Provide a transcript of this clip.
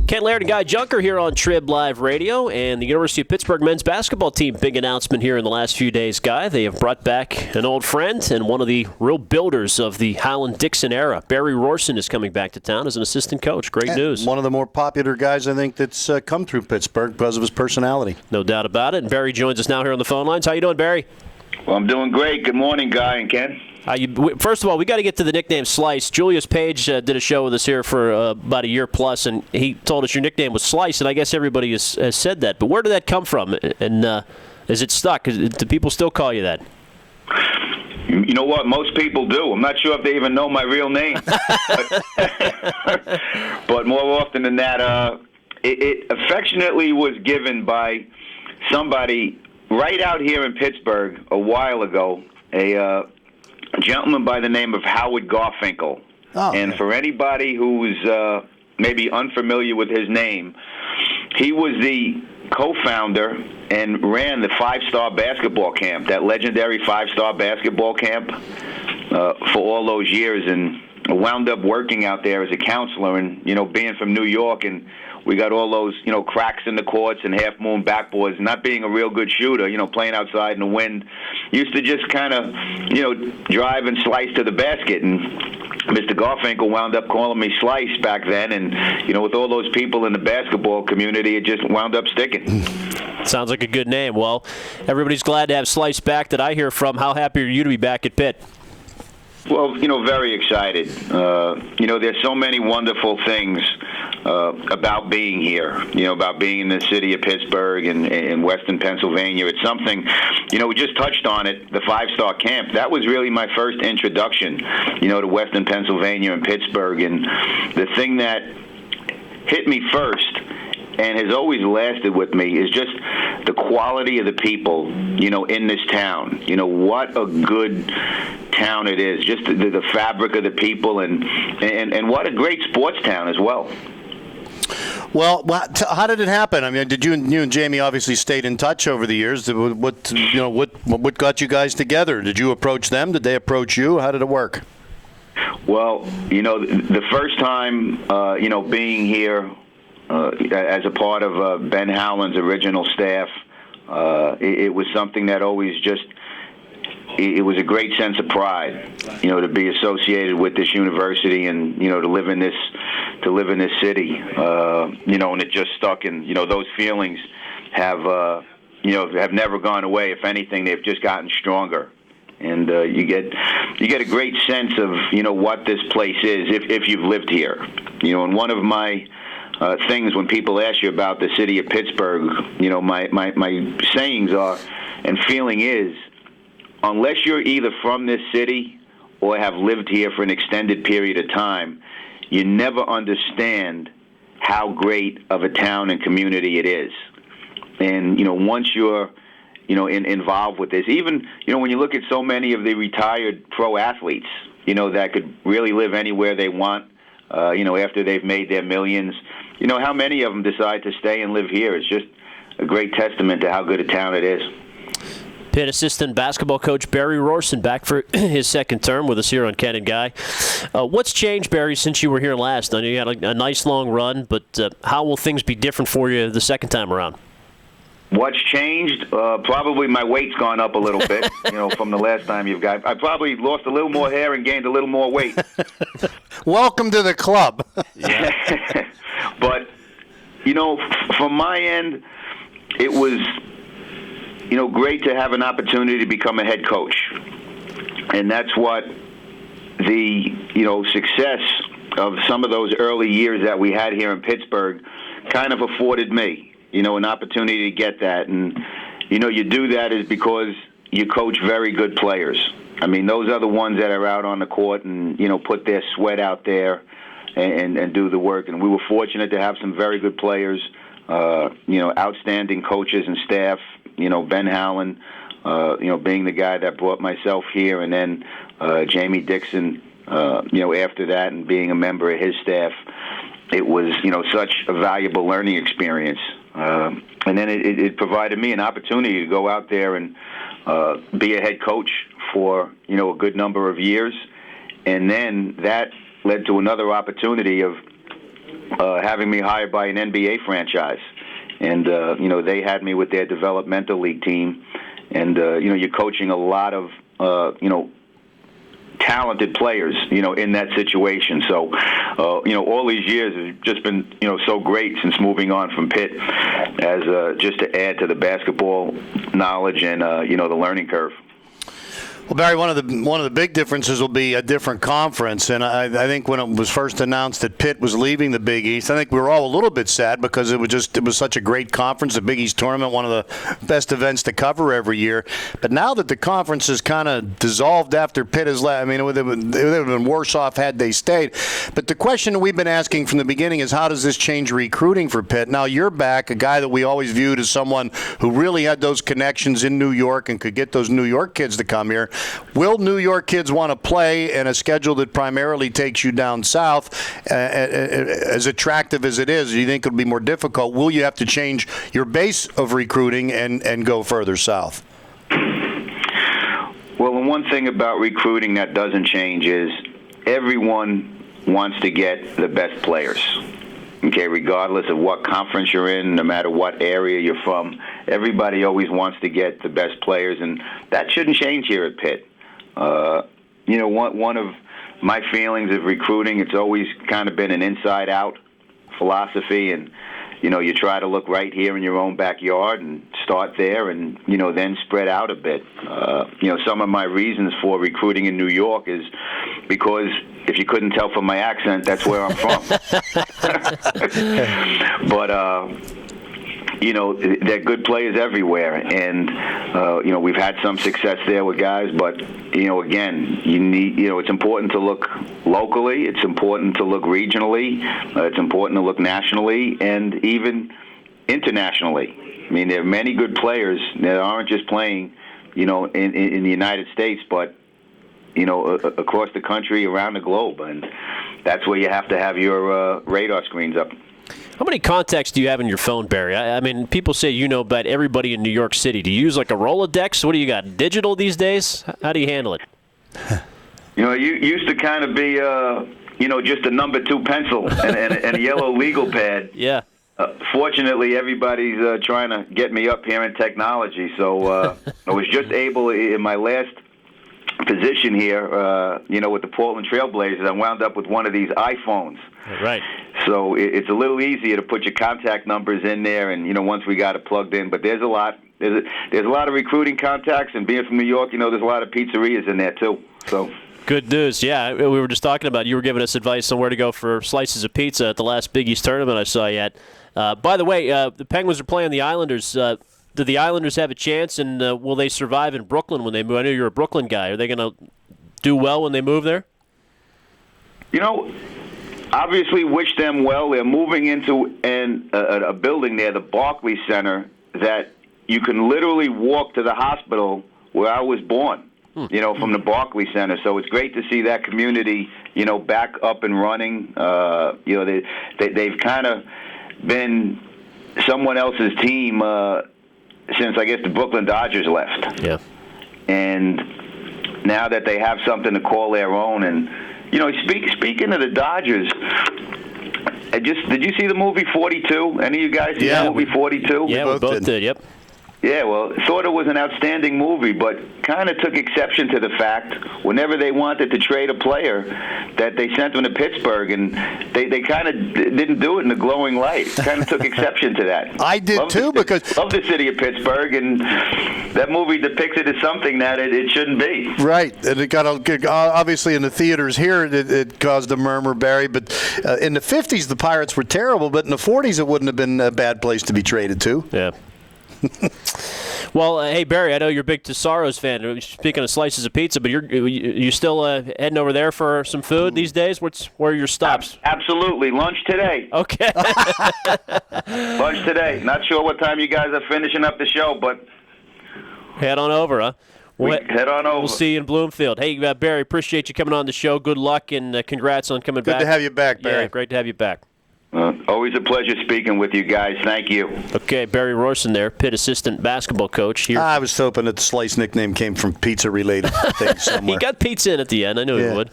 Ken Laird and Guy Junker here on Trib Live Radio, and the University of Pittsburgh men's basketball team, big announcement here in the last few days, Guy. They have brought back an old friend and one of the real builders of the Highland-Dixon era. Barry Rohrssen is coming back to town as an assistant coach. Great news. One of the more popular guys, I think, that's come through Pittsburgh because of his personality. No doubt about it. And Barry joins us now here on the phone lines. How you doing, Barry? Well, I'm doing great. Good morning, Guy and Ken. First of all, we got to get to the nickname Slice. Julius Page did a show with us here for about a year plus, and he told us your nickname was Slice, and I guess everybody has said that. But where did that come from? And is it stuck? Do people still call you that? You know what? Most people do. I'm not sure if they even know my real name. But more often than that, it affectionately was given by somebody right out here in Pittsburgh a while ago, a gentleman by the name of Howard Garfinkel. Oh, and for anybody who's maybe unfamiliar with his name, he was the co-founder and ran the five-star basketball camp, that legendary five-star basketball camp for all those years, and wound up working out there as a counselor. And, being from New York, and we got all those, cracks in the courts and half-moon backboards, not being a real good shooter, playing outside in the wind, used to just kind of, drive and slice to the basket. And Mr. Garfinkel wound up calling me Slice back then, and, with all those people in the basketball community, it just wound up sticking. Sounds like a good name. Well, everybody's glad to have Slice back that I hear from. How happy are you to be back at Pitt? Well, very excited. There's so many wonderful things about being here, about being in the city of Pittsburgh and in Western Pennsylvania. It's something, we just touched on it, the five-star camp. That was really my first introduction, to Western Pennsylvania and Pittsburgh. And the thing that hit me first and has always lasted with me is just the quality of the people, in this town. What a good town it is. Just the fabric of the people, and what a great sports town as well. Well, how did it happen? I mean, did you and Jamie obviously stayed in touch over the years? What got you guys together? Did you approach them? Did they approach you? How did it work? Well, the first time, being here as a part of Ben Howland's original staff, it was something that always just, it was a great sense of pride, to be associated with this university and, to live in this city, and it just stuck. And, those feelings have never gone away. If anything, they've just gotten stronger. And you get a great sense of, what this place is if you've lived here. And one of my things when people ask you about the city of Pittsburgh, my sayings are and feeling is, unless you're either from this city or have lived here for an extended period of time, you never understand how great of a town and community it is. And, once you're, involved with this, even, when you look at so many of the retired pro athletes, that could really live anywhere they want, after they've made their millions, how many of them decide to stay and live here? It's just a great testament to how good a town it is. Pitt assistant basketball coach Barry Rohrssen back for his second term with us here on Ken and Guy. What's changed, Barry, since you were here last? I know you had a nice long run, but how will things be different for you the second time around? What's changed? Probably my weight's gone up a little bit, from the last time you've got. I probably lost a little more hair and gained a little more weight. Welcome to the club. Yeah. But, from my end, it was, great to have an opportunity to become a head coach. And that's what the, success of some of those early years that we had here in Pittsburgh kind of afforded me, an opportunity to get that. And, you do that is because you coach very good players. I mean, those are the ones that are out on the court and, put their sweat out there and do the work. And we were fortunate to have some very good players, outstanding coaches and staff, Ben Howland, being the guy that brought myself here, and then Jamie Dixon, after that, and being a member of his staff. It was, such a valuable learning experience. And then it provided me an opportunity to go out there and be a head coach for, a good number of years. And then that led to another opportunity of having me hired by an NBA franchise. And, they had me with their developmental league team. And, you're coaching a lot of, talented players, in that situation. So, all these years have just been, so great since moving on from Pitt as just to add to the basketball knowledge and, the learning curve. Well, Barry, one of the big differences will be a different conference, and I think when it was first announced that Pitt was leaving the Big East, I think we were all a little bit sad because it was such a great conference, the Big East tournament, one of the best events to cover every year. But now that the conference is kind of dissolved after Pitt has left, I mean, they would have been worse off had they stayed. But the question we've been asking from the beginning is, how does this change recruiting for Pitt? Now you're back, a guy that we always viewed as someone who really had those connections in New York and could get those New York kids to come here. Will New York kids want to play in a schedule that primarily takes you down south, as attractive as it is? Do you think it'll be more difficult? Will you have to change your base of recruiting and go further south? Well, the one thing about recruiting that doesn't change is everyone wants to get the best players. Okay, regardless of what conference you're in, no matter what area you're from, everybody always wants to get the best players, and that shouldn't change here at Pitt. One of my feelings of recruiting, it's always kind of been an inside-out philosophy, and you try to look right here in your own backyard and start there, and then spread out a bit. Some of my reasons for recruiting in New York is because, if you couldn't tell from my accent, that's where I'm from. But they're good players everywhere, and we've had some success there with guys. But again, you need it's important to look locally, it's important to look regionally, it's important to look nationally, and even internationally. I mean, there are many good players that aren't just playing, in the United States, but across the country, around the globe, and that's where you have to have your radar screens up. How many contacts do you have in your phone, Barry? I mean, people say you know about everybody in New York City. Do you use like a Rolodex? What do you got, digital these days? How do you handle it? You used to kind of be, just a number 2 pencil and a yellow legal pad. Yeah. Fortunately, everybody's trying to get me up here in technology, so I was just able, in my last position here, with the Portland Trailblazers, I wound up with one of these iPhones. Right. So it's a little easier to put your contact numbers in there, and once we got it plugged in. But there's a lot of recruiting contacts, and being from New York, there's a lot of pizzerias in there too. So. Good news. Yeah, we were just talking about, you were giving us advice on where to go for slices of pizza at the last Big East tournament I saw you at. By the way, the Penguins are playing the Islanders. Do the Islanders have a chance, and will they survive in Brooklyn when they move? I know you're a Brooklyn guy. Are they going to do well when they move there? Obviously wish them well. They're moving into a building there, the Barclays Center, that you can literally walk to the hospital where I was born, from the Barclays Center. So it's great to see that community, back up and running. They've kind of been someone else's team since, I guess, the Brooklyn Dodgers left. Yeah. And now that they have something to call their own, and speaking of the Dodgers, did you see the movie 42? Any of you guys see the movie 42? Yeah, we both did. Yep. Yeah, well, thought it was an outstanding movie, but kind of took exception to the fact whenever they wanted to trade a player that they sent them to Pittsburgh, and they kind of didn't do it in a glowing light. Kind of took exception to that. I did too, because love the city of Pittsburgh, and that movie depicts it as something that it shouldn't be. Right, and it got obviously in the theaters here. It caused a murmur, Barry. But in the 50s, the Pirates were terrible, but in the 40s, it wouldn't have been a bad place to be traded to. Yeah. Well, hey, Barry, I know you're a big Tesaro's fan. Speaking of slices of pizza, but you still heading over there for some food these days? Where are your stops? Absolutely. Lunch today. Okay. Lunch today. Not sure what time you guys are finishing up the show, but head on over, huh? Head on over. We'll see you in Bloomfield. Hey, Barry, appreciate you coming on the show. Good luck, and congrats on coming back. Good to have you back, Barry. Yeah, great to have you back. Always a pleasure speaking with you guys. Thank you. Okay, Barry Rohrssen there, Pitt assistant basketball coach here. I was hoping that the Slice nickname came from pizza-related things somewhere. He got pizza in at the end. I knew he would.